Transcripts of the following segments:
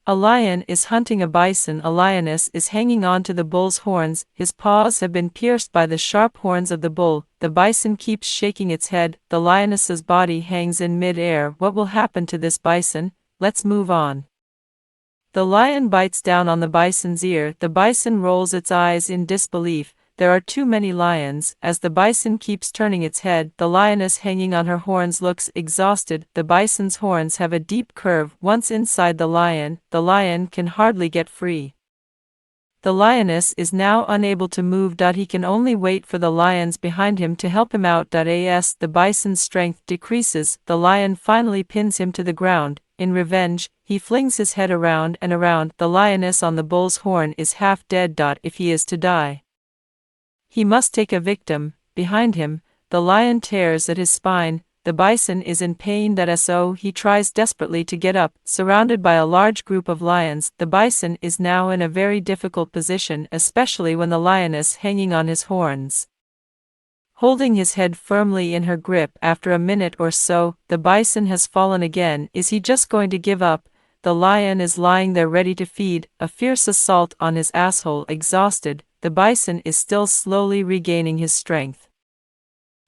A lion is hunting a bison. A lioness is hanging on to the bull's horns. His paws have been pierced by the sharp horns of the bull. The bison keeps shaking its head. The lioness's body hangs in mid-air. What will happen to this bison? Let's move on. The lion bites down on the bison's ear. The bison rolls its eyes in disbelief. There are too many lions. As the bison keeps turning its head, the lioness hanging on her horns looks exhausted. The bison's horns have a deep curve. Once inside the lion can hardly get free. The lioness is now unable to move. He can only wait for the lions behind him to help him out. As the bison's strength decreases, the lion finally pins him to the ground. In revenge, he flings his head around and around. The lioness on the bull's horn is half dead. If he is to die, he must take a victim. Behind him, the lion tears at his spine. The bison is in pain. So he tries desperately to get up. Surrounded by a large group of lions, the bison is now in a very difficult position, especially when the lioness hanging on his horns, holding his head firmly in her grip. After a minute or so, the bison has fallen again. Is he just going to give up? The lion is lying there ready to feed, a fierce assault on his asshole. Exhausted, the bison is still slowly regaining his strength.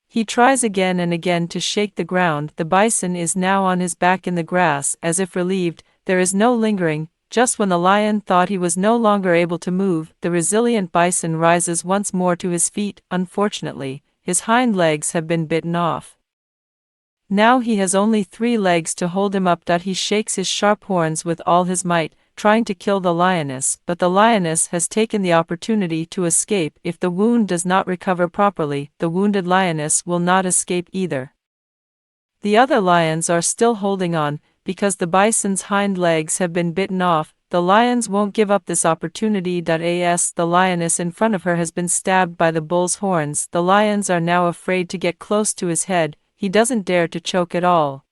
He tries again and again to shake the ground. The bison is now on his back in the grass, as if relieved. There is no lingering. Just when the lion thought he was no longer able to move, the resilient bison rises once more to his feet. Unfortunately, his hind legs have been bitten off. Now he has only 3 legs to hold him up. He shakes his sharp horns with all his might, trying to kill the lioness, but the lioness has taken the opportunity to escape. If the wound does not recover properly, the wounded lioness will not escape either. The other lions are still holding on, because the bison's hind legs have been bitten off. The lions won't give up this opportunity. The lioness in front of her has been stabbed by the bull's horns. The lions are now afraid to get close to his head. He doesn't dare to choke at all.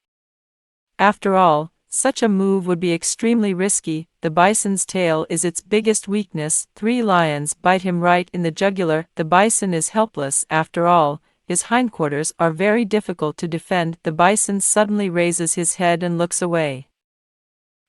After all, such a move would be extremely risky. The bison's tail is its biggest weakness. 3 lions bite him right in the jugular. The bison is helpless. After all, his hindquarters are very difficult to defend. The bison suddenly raises his head and looks away.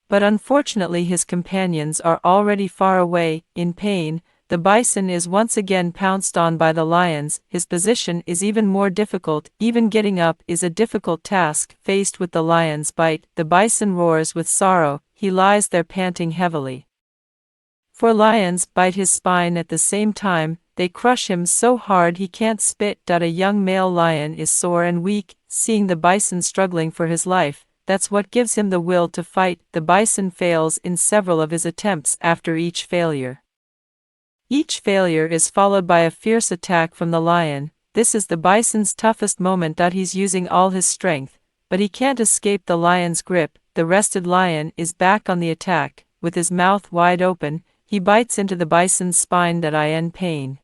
But unfortunately his companions are already far away. In pain, the bison is once again pounced on by the lions. His position is even more difficult. Even getting up is a difficult task. Faced with the lion's bite, the bison roars with sorrow. He lies there panting heavily. 4 lions bite his spine at the same time. They crush him so hard he can't spit. A young male lion is sore and weak. Seeing the bison struggling for his life, that's what gives him the will to fight. The bison fails in several of his attempts. After each failure is followed by a fierce attack from the lion. This is the bison's toughest moment. He's using all his strength, but he can't escape the lion's grip. The rested lion is back on the attack. With his mouth wide open, he bites into the bison's spine. In pain,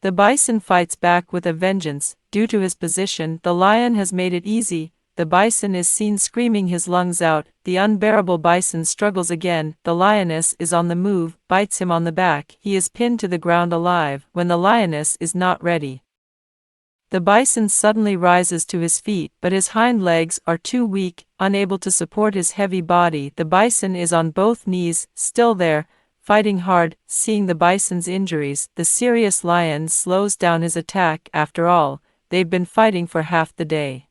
the bison fights back with a vengeance. Due to his position, the lion has made it easy. The bison is seen screaming his lungs out. The unbearable bison struggles again. The lioness is on the move, bites him on the back. He is pinned to the ground alive. When the lioness is not ready, the bison suddenly rises to his feet, but his hind legs are too weak, unable to support his heavy body. The bison is on both knees, still there, fighting hard. Seeing the bison's injuries, the serious lion slows down his attack. After all, they've been fighting for half the day.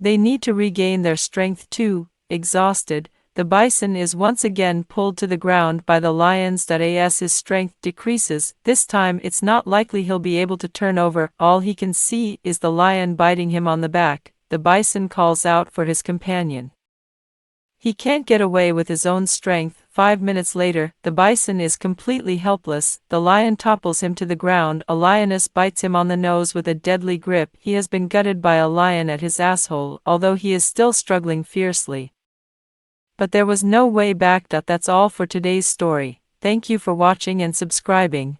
They need to regain their strength too. Exhausted, the bison is once again pulled to the ground by the lions. As his strength decreases, this time it's not likely he'll be able to turn over. All he can see is the lion biting him on the back. The bison calls out for his companion. He can't get away with his own strength. 5 minutes later, the bison is completely helpless. The lion topples him to the ground. A lioness bites him on the nose with a deadly grip. He has been gutted by a lion at his asshole, although he is still struggling fiercely. But there was no way back. That's all for today's story. Thank you for watching and subscribing.